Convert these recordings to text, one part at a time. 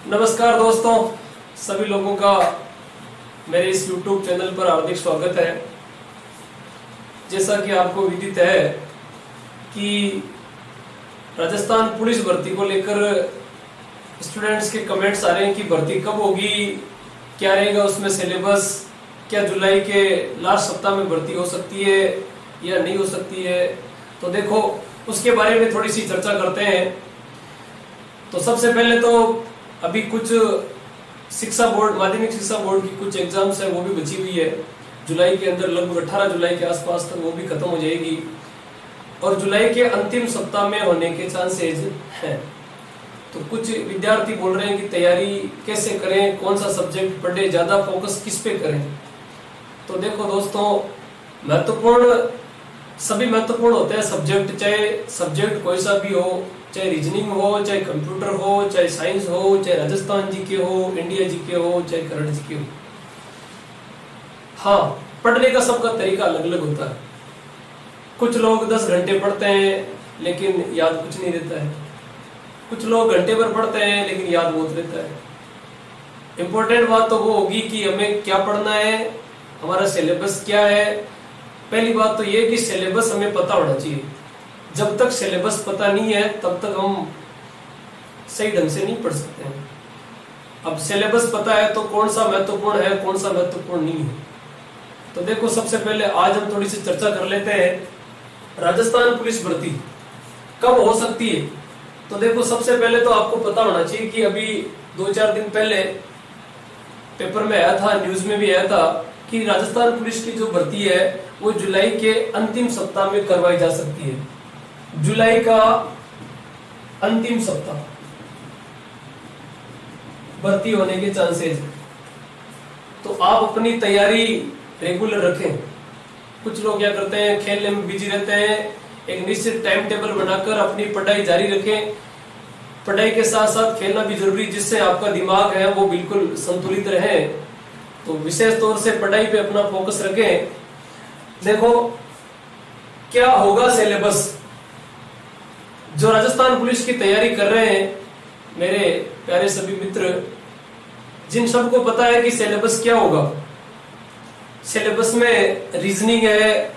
नमस्कार दोस्तों, सभी लोगों का मेरे इस YouTube चैनल पर हार्दिक स्वागत है। जैसा कि आपको विदित है कि राजस्थान पुलिस भर्ती को लेकर स्टूडेंट्स के कमेंट्स आ रहे हैं कि भर्ती कब होगी, क्या रहेगा उसमें सिलेबस, क्या जुलाई के लास्ट सप्ताह में भर्ती हो सकती है या नहीं हो सकती है। तो देखो, उसके बारे में थोड़ी सी चर्चा करते हैं। तो सबसे पहले तो अभी कुछ शिक्षा बोर्ड, माध्यमिक शिक्षा बोर्ड की कुछ एग्जाम्स है, वो भी बची हुई है जुलाई के अंदर, लगभग 18 जुलाई के आसपास तक वो भी खत्म हो जाएगी और जुलाई के अंतिम सप्ताह में होने के चांसेस हैं। तो कुछ विद्यार्थी बोल रहे हैं कि तैयारी कैसे करें, कौन सा सब्जेक्ट पढ़े, ज्यादा फोकस किस पे करें। तो देखो दोस्तों, महत्वपूर्ण सभी महत्वपूर्ण होते हैं सब्जेक्ट, चाहे सब्जेक्ट कोई सा भी हो, चाहे रीजनिंग हो, चाहे कंप्यूटर हो, चाहे साइंस हो, चाहे राजस्थान जीके हो, इंडिया जीके हो, चाहे करंट जीके हो। हाँ, पढ़ने का सबका तरीका अलग अलग होता है। कुछ लोग 10 घंटे पढ़ते हैं लेकिन याद कुछ नहीं रहता है, कुछ लोग घंटे भर पढ़ते हैं लेकिन याद बहुत रहता है। इंपॉर्टेंट बात तो वो होगी कि हमें क्या पढ़ना है, हमारा सिलेबस क्या है। पहली बात तो ये कि सिलेबस हमें पता होना चाहिए। जब तक सिलेबस पता नहीं है तब तक हम सही ढंग से नहीं पढ़ सकते हैं। अब सिलेबस पता है तो कौन सा महत्वपूर्ण है, कौन सा महत्वपूर्ण नहीं है। तो देखो, सबसे पहले आज हम थोड़ी सी चर्चा कर लेते हैं राजस्थान पुलिस भर्ती कब हो सकती है। तो देखो, सबसे पहले तो आपको पता होना चाहिए कि अभी 2-4 दिन पहले पेपर में आया था, न्यूज में भी आया था कि राजस्थान पुलिस की जो भर्ती है वो जुलाई के अंतिम सप्ताह में करवाई जा सकती है। जुलाई का अंतिम सप्ताह भर्ती होने के चांसेस है। तो आप अपनी तैयारी रेगुलर रखें। कुछ लोग क्या करते हैं, खेलने में बिजी रहते हैं। एक निश्चित टाइम टेबल बनाकर अपनी पढ़ाई जारी रखें। पढ़ाई के साथ साथ खेलना भी जरूरी, जिससे आपका दिमाग है वो बिल्कुल संतुलित रहे। तो विशेष तौर से पढ़ाई पे अपना फोकस रखें। देखो, क्या होगा सिलेबस। जो राजस्थान पुलिस की तैयारी कर रहे हैं मेरे प्यारे सभी मित्र, जिन सबको पता है कि सिलेबस क्या होगा। सिलेबस में रीजनिंग है,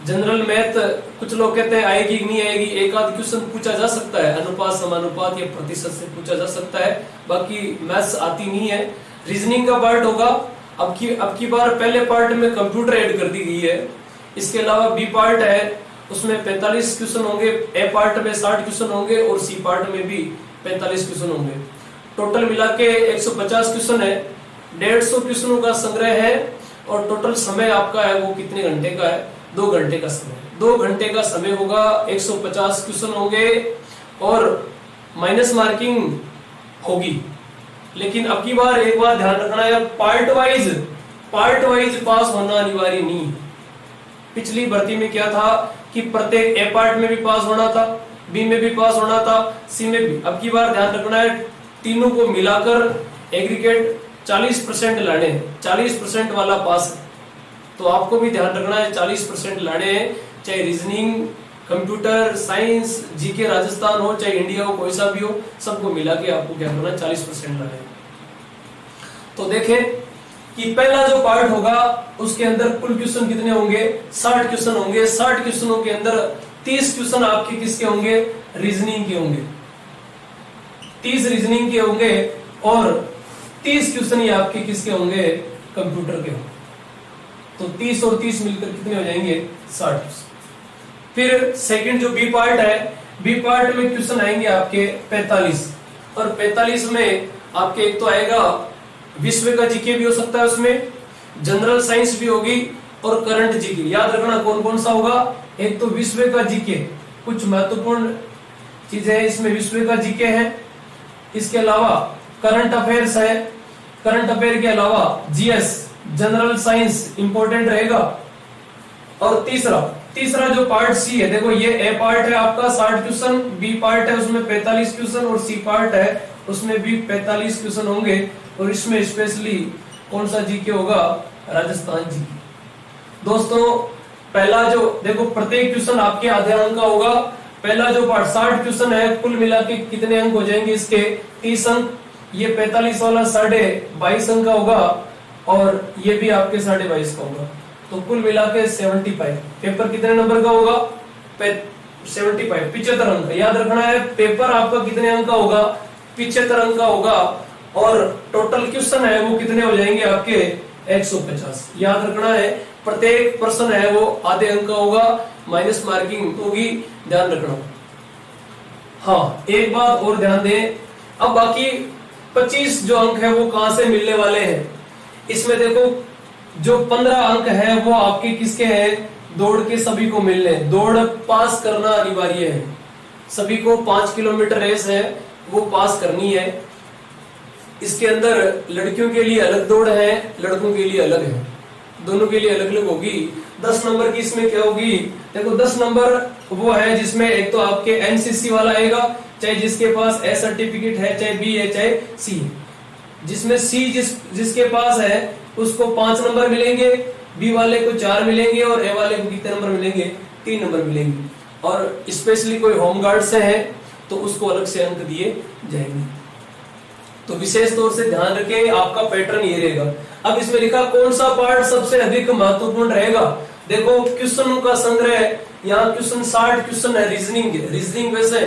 जनरल मैथ, कुछ लोग कहते हैं आएगी कि नहीं आएगी, एक आध क्वेश्चन पूछा जा सकता है, अनुपात समानुपात या प्रतिशत से पूछा जा सकता है, बाकी मैथ्स आती नहीं है। रीजनिंग का पार्ट होगा। अब की बार पहले पार्ट में कंप्यूटर ऐड कर दी गई है। इसके अलावा बी पार्ट है, उसमें 45 क्वेश्चन होंगे, ए पार्ट में 60 क्वेश्चन होंगे और सी पार्ट में भी 45 क्वेश्चन होंगे। टोटल मिला के 150 क्वेश्चन है। 150 क्वेश्चनों का संग्रह है और टोटल समय आपका है वो कितने घंटे का है, 2 घंटे का समय। 2 घंटे का समय होगा, 150 क्वेश्चन होंगे और माइनस मार्किंग होगी। लेकिन अब की बार एक बार ध्यान रखना है, पार्ट वाइज पास होना अनिवार्य नहीं। पिछली भर्ती में क्या था कि प्रत्येक ए पार्ट में भी पास होना था, बी में भी पास होना था, सी में भी। अब की बार ध्यान रखना है, तीनों को मिलाकर एग्रीगेट 40% लाने हैं। 40% वाला पास है। तो आपको भी ध्यान रखना है 40% लाने हैं, चाहे reasoning, computer, science, GK Rajasthan हो, चाहे इंडिया हो, कोई सा भी हो, सबको मिला के आपको क्या करना है, 40% लाने हैं। तो देखें कि पहला जो पार्ट होगा उसके अंदर कुल क्वेश्चन कितने होंगे, 60 क्वेश्चन होंगे। 60 क्वेश्चनों के अंदर 30 क्वेश्चन आपके किसके होंगे, रीजनिंग के होंगे। 30 रीजनिंग के होंगे और 30 क्वेश्चन ही आपके किसके होंगे, कंप्यूटर के होंगे। तो 30 और 30 मिलकर कितने हो जाएंगे, 60 क्वेश्चन। फिर सेकंड जो बी पार्ट है, बी पार्ट में क्वेश्चन आएंगे आपके 45 और 45 में आपके एक तो आएगा विश्व का जीके भी हो सकता है, उसमें जनरल साइंस भी होगी और करंट जीके। याद रखना कौन कौन सा होगा, एक तो विश्व का जीके, कुछ महत्वपूर्ण चीजें इसमें विश्व का जीके है। इसके अलावा करंट अफेयर्स है, करंट अफेयर के अलावा जीएस, जनरल साइंस इंपॉर्टेंट रहेगा। और तीसरा जो पार्ट सी है, देखो ये ए पार्ट है आपका 60 क्वेश्चन, बी पार्ट है उसमें 45 क्वेश्चन और सी पार्ट है उसमें भी 45 क्वेश्चन होंगे। और इसमें स्पेशली कौन सा जीके होगा, राजस्थान जीके। दोस्तों, पहला जो देखो, प्रत्येक क्वेश्चन आपके आधे अंक का होगा। पहला जो पार्ट 60 क्वेश्चन है, कुल मिला के कितने अंक हो जाएंगे इसके, 30 अंक। ये 45 वाला 22.5 अंक का होगा और ये भी आपके 22.5 का होगा। तो कुल मिला के 75। पेपर कितने नंबर का होगा? 75, 75 अंक। याद रखना है पेपर आपका कितने अंक का होगा? 75 अंक का होगा। और टोटल क्वेश्चन है वो कितने हो जाएंगे आपके? 150। याद रखना है प्रत्येक प्रश्न है वो आधे अंक का होगा, माइनस मार्किंग होगी, ध्यान रखना। हाँ, एक बात और ध्यान दें, अब बाकी 25 जो अंक है वो कहां से मिलने वाले हैं? इसमें देखो जो 15 अंक है वो आपके किसके हैं? दौड़ के सभी को मिलने, दौड़ पास करना अनिवार्य है। सभी को 5 किलोमीटर रेस है वो पास करनी है। इसके अंदर लड़कियों के लिए अलग दौड़ है, लड़कों के लिए अलग है, दोनों के लिए अलग अलग होगी। 10 नंबर की इसमें क्या होगी? देखो 10 नंबर वो है जिसमें एक तो आपके एनसीसी वाला आएगा, चाहे जिसके पास ए सर्टिफिकेट है, चाहे बी है, चाहे सी। जिसमें सी जिसके पास है उसको 5 नंबर मिलेंगे, बी वाले को 4 मिलेंगे और ए वाले को कितने नंबर मिलेंगे? 3 नंबर मिलेंगे। और स्पेशली कोई होमगार्ड से है तो उसको अलग से अंक दिए जाएंगे। तो विशेष तौर से ध्यान रखें, आपका पैटर्न ये रहेगा। अब इसमें लिखा कौन सा पार्ट सबसे अधिक महत्वपूर्ण रहेगा? देखो क्वेश्चनों का संग्रह, यहाँ क्वेश्चन 60 क्वेश्चन है रीजनिंग। रीजनिंग वैसे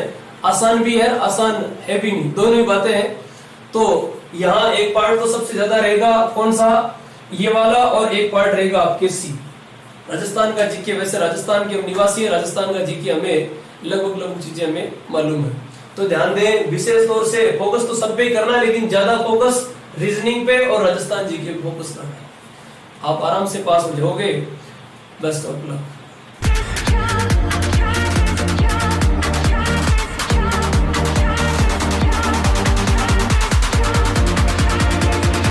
आसान भी है, आसान है भी नहीं, दोनों ही बातें हैं। तो यहाँ एक पार्ट तो सबसे ज्यादा रहेगा, कौन सा? ये वाला। और एक पार्ट रहेगा आपके सी, राजस्थान का जीके। वैसे राजस्थान के निवासी है, राजस्थान का जीके हमें लगभग चीजें हमें मालूम है। तो ध्यान दें, विशेष तौर से फोकस तो सब पे करना है, लेकिन ज्यादा फोकस रीजनिंग पे और राजस्थान जीके पे फोकस करना है। आप आराम से पास हो जाओगे। Best of luck.